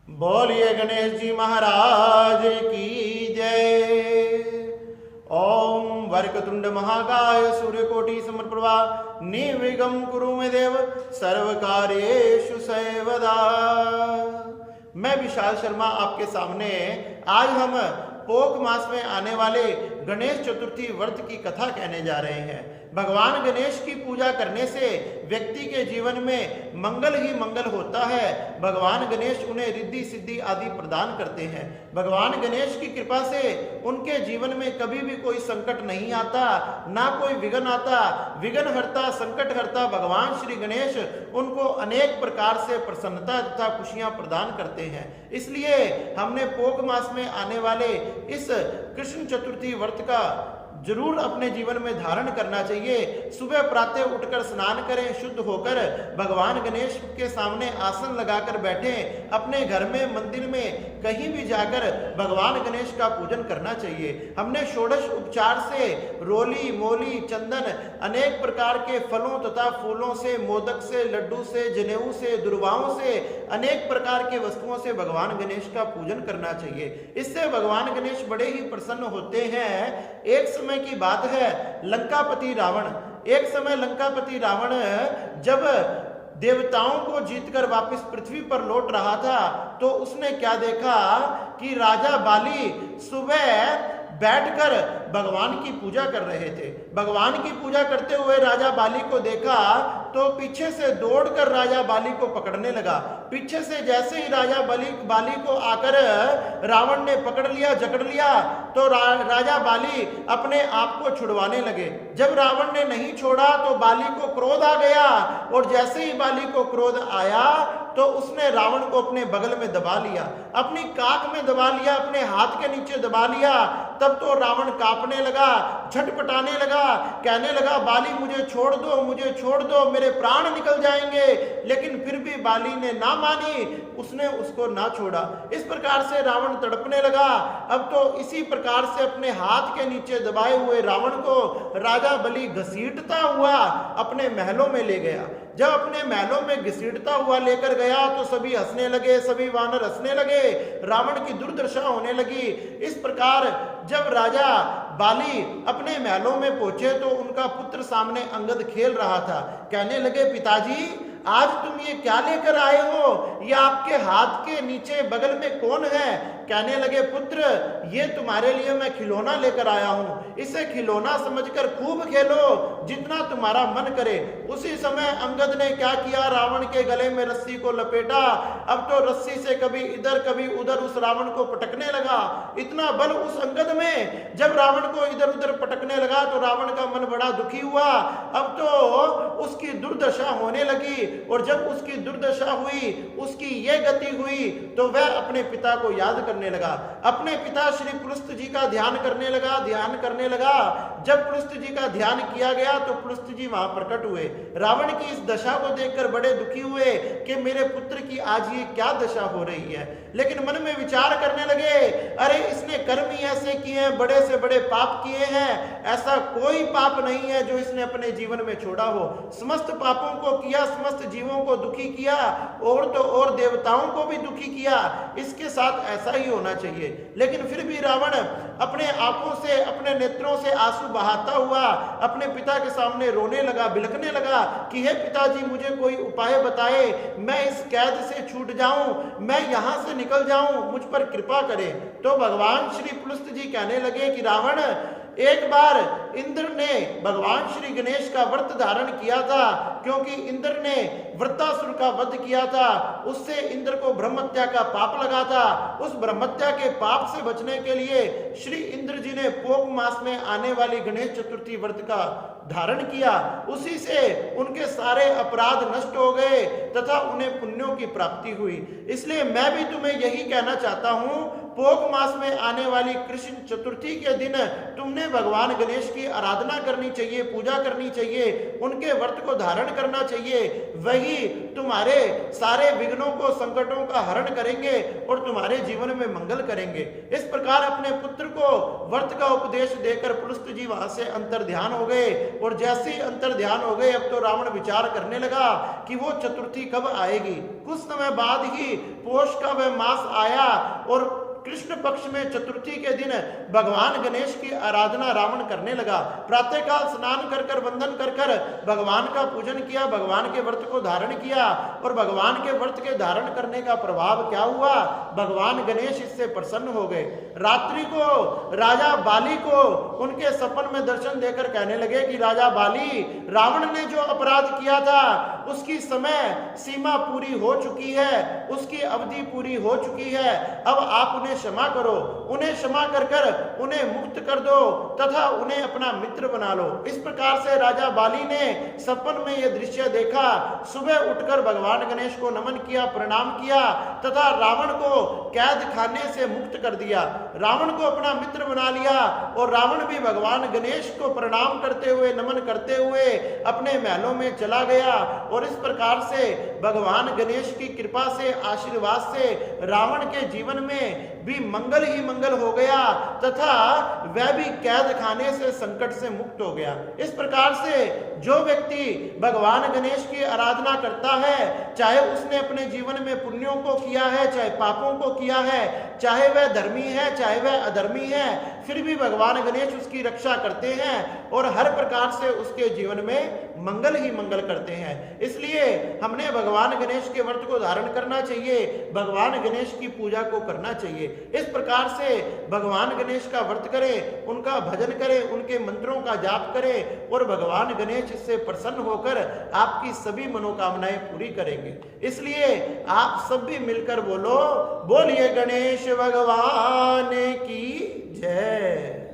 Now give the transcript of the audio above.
बोलिए गणेश जी महाराज की जय। ओम वक्रतुंड महाकाय सूर्यकोटि समप्रभा निर्विघ्नं कुरु मे देव सर्वकार्येषु सर्वदा। मैं विशाल शर्मा आपके सामने आज हम पोक मास में आने वाले गणेश चतुर्थी व्रत की कथा कहने जा रहे हैं। भगवान गणेश की पूजा करने से व्यक्ति के जीवन में मंगल ही मंगल होता है। भगवान गणेश उन्हें रिद्धि सिद्धि आदि प्रदान करते हैं। भगवान गणेश की कृपा से उनके जीवन में कभी भी कोई संकट नहीं आता, ना कोई विघ्न आता। विघ्न हरता संकट हरता भगवान श्री गणेश उनको अनेक प्रकार से प्रसन्नता तथा खुशियां प्रदान करते हैं। इसलिए हमने पोक मास में आने वाले इस कृष्ण चतुर्थी व्रत का जरूर अपने जीवन में धारण करना चाहिए। सुबह प्रातः उठकर स्नान करें, शुद्ध होकर भगवान गणेश के सामने आसन लगाकर बैठें। अपने घर में, मंदिर में, कहीं भी जाकर भगवान गणेश का पूजन करना चाहिए। हमने षोडश उपचार से रोली, मोली, चंदन, अनेक प्रकार के फलों तथा फूलों से, मोदक से, लड्डू से, जनेऊ से, दुर्वाओं से, अनेक प्रकार के वस्तुओं से भगवान गणेश का पूजन करना चाहिए। इससे भगवान गणेश बड़े ही प्रसन्न होते हैं। एक समय की बात है, लंकापति रावण, एक समय लंकापति रावण जब देवताओं को जीतकर वापस पृथ्वी पर लौट रहा था तो उसने क्या देखा कि राजा बाली सुबह बैठकर भगवान की पूजा कर रहे थे। भगवान की पूजा करते हुए राजा बाली को देखा तो पीछे से दौड़कर राजा बाली को पकड़ने लगा। पीछे से जैसे ही राजा बाली को आकर रावण ने पकड़ लिया, जकड़ लिया, तो राजा बाली अपने आप को छुड़वाने लगे। जब रावण ने नहीं छोड़ा तो बाली को क्रोध आ गया और जैसे ही बाली को क्रोध आया तो उसने रावण को अपने बगल में दबा लिया, अपनी काख में दबा लिया, अपने हाथ के नीचे दबा लिया। तब तो रावण कांपने लगा, झटपटाने लगा, कहने लगा बाली मुझे छोड़ दो, मुझे छोड़ दो, मेरे प्राण निकल जाएंगे। लेकिन फिर भी बाली ने ना मानी, उसने उसको ना छोड़ा। इस प्रकार से रावण तड़पने लगा। अब तो इसी प्रकार से अपने हाथ के नीचे दबाए हुए रावण को राजा बलि घसीटता हुआ अपने महलों में ले गया। जब अपने महलों में घसीटता हुआ लेकर गया तो सभी हंसने लगे, सभी वानर हंसने लगे, रावण की दुर्दशा होने लगी। इस प्रकार जब राजा बाली अपने महलों में पहुंचे तो उनका पुत्र सामने अंगद खेल रहा था। कहने लगे पिताजी आज तुम ये क्या लेकर आए हो, ये आपके हाथ के नीचे बगल में कौन है? कहने लगे पुत्र ये तुम्हारे लिए मैं खिलौना लेकर आया हूं, इसे खिलौना समझकर खूब खेलो जितना तुम्हारा मन करे। उसी समय अंगद ने क्या किया, रावण के गले में रस्सी को लपेटा। अब तो रस्सी से कभी इधर कभी उधर उस रावण को पटकने लगा। इतना बल उस अंगद में, जब रावण को इधर उधर पटकने लगा तो रावण का मन बड़ा दुखी हुआ। अब तो उसकी दुर्दशा होने लगी और जब उसकी दुर्दशा हुई, उसकी ये गति हुई तो वह अपने पिता को याद करने लगा। अपने पिता श्री पुलस्त जी का ध्यान करने लगा, ध्यान करने लगा। जब पुलस्त जी का ध्यान किया गया तो पुलस्त जी वहां प्रकट हुए। रावण की इस दशा को देखकर बड़े दुखी हुए कि मेरे पुत्र की आज ये क्या दशा हो रही है। लेकिन मन में विचार करने लगे, अरे इसने कर्म ही ऐसे किए हैं, बड़े से बड़े पाप किए हैं, ऐसा कोई पाप नहीं है जो इसने अपने जीवन में छोड़ा हो। समस्त पापों को किया, समस्त जीवों को दुखी किया और तो और देवताओं को भी दुखी किया, इसके साथ ऐसा ही होना चाहिए। लेकिन फिर भी रावण अपने आंखों से, अपने नेत्रों से आंसू बहाता हुआ अपने पिता के सामने रोने लगा, बिलखने लगा कि हे पिताजी मुझे कोई उपाय बताए, मैं इस कैद से छूट जाऊं, मैं यहां से निकल जाऊं, मुझ पर कृपा करें। तो भगवान श्री पुलस्त जी कहने लगे कि रावण एक बार इंद्र ने भगवान श्री गणेश का व्रत धारण किया था, क्योंकि इंद्र ने वृत्तासुर का वध किया था। उससे इंद्र को ब्रह्महत्या का पाप लगा था। उस ब्रह्महत्या के पाप से बचने के लिए श्री इंद्र जी ने पोक मास में आने वाली गणेश चतुर्थी व्रत का धारण किया। उसी से उनके सारे अपराध नष्ट हो गए तथा उन्हें पुण्यों की प्राप्ति हुई। इसलिए मैं भी तुम्हें यही कहना चाहता हूं, पोक मास में आने वाली कृष्ण चतुर्थी के दिन तुमने भगवान गणेश की आराधना करनी चाहिए, पूजा करनी चाहिए, उनके व्रत को धारण करना चाहिए। वही तुम्हारे सारे विघ्नों को, संकटों का हरण करेंगे और तुम्हारे जीवन में मंगल करेंगे। इस प्रकार अपने पुत्र को व्रत का उपदेश देकर पुलस्त जी वहां से अंतर ध्यान हो गए। और जैसे ही अंतर ध्यान हो गए, अब तो रावण विचार करने लगा कि वो चतुर्थी कब आएगी। कुछ समय बाद ही पौष का वह मास आया और कृष्ण पक्ष में चतुर्थी के दिन भगवान गणेश की आराधना रावण करने लगा। प्रातःकाल स्नान कर कर वंदन कर कर भगवान का पूजन किया, भगवान के व्रत को धारण किया और भगवान के व्रत के धारण करने का प्रभाव क्या हुआ, भगवान गणेश इससे प्रसन्न हो गए। रात्रि को राजा बाली को उनके सपन में दर्शन देकर कहने लगे कि राजा बाली, रावण ने जो अपराध किया था उसकी समय सीमा पूरी हो चुकी है, उसकी अवधि पूरी हो चुकी है, अब आप उन्हें क्षमा करो, उन्हें क्षमा कर कर उन्हें मुक्त कर दो तथा उन्हें अपना मित्र बना लो। इस प्रकार से राजा बाली ने सपन में यह दृश्य देखा। सुबह उठकर भगवान गणेश को नमन किया, प्रणाम किया तथा रावण को कैद खाने से मुक्त कर दिया, रावण को अपना मित्र बना लिया और रावण भी भगवान गणेश को प्रणाम करते हुए, नमन करते हुए अपने महलों में चला गया। और इस प्रकार से भगवान गणेश की कृपा से, आशीर्वाद से रावण के जीवन में भी मंगल ही मंगल हो गया तथा वह भी कैद खाने से, संकट से मुक्त हो गया। इस प्रकार से जो व्यक्ति भगवान गणेश की आराधना करता है, चाहे उसने अपने जीवन में पुण्यों को किया है, चाहे पापों को किया है, चाहे वह धर्मी है, चाहे वह अधर्मी है, फिर भी भगवान गणेश उसकी रक्षा करते हैं और हर प्रकार से उसके जीवन में मंगल ही मंगल करते हैं। इसलिए हमने भगवान गणेश के व्रत को धारण करना चाहिए, भगवान गणेश की पूजा को करना चाहिए। इस प्रकार से भगवान गणेश का व्रत करें, उनका भजन करें, उनके मंत्रों का जाप करें और भगवान गणेश इससे प्रसन्न होकर आपकी सभी मनोकामनाएं पूरी करेंगे। इसलिए आप सब भी मिलकर बोलो, बोलिए गणेश भगवान की जय।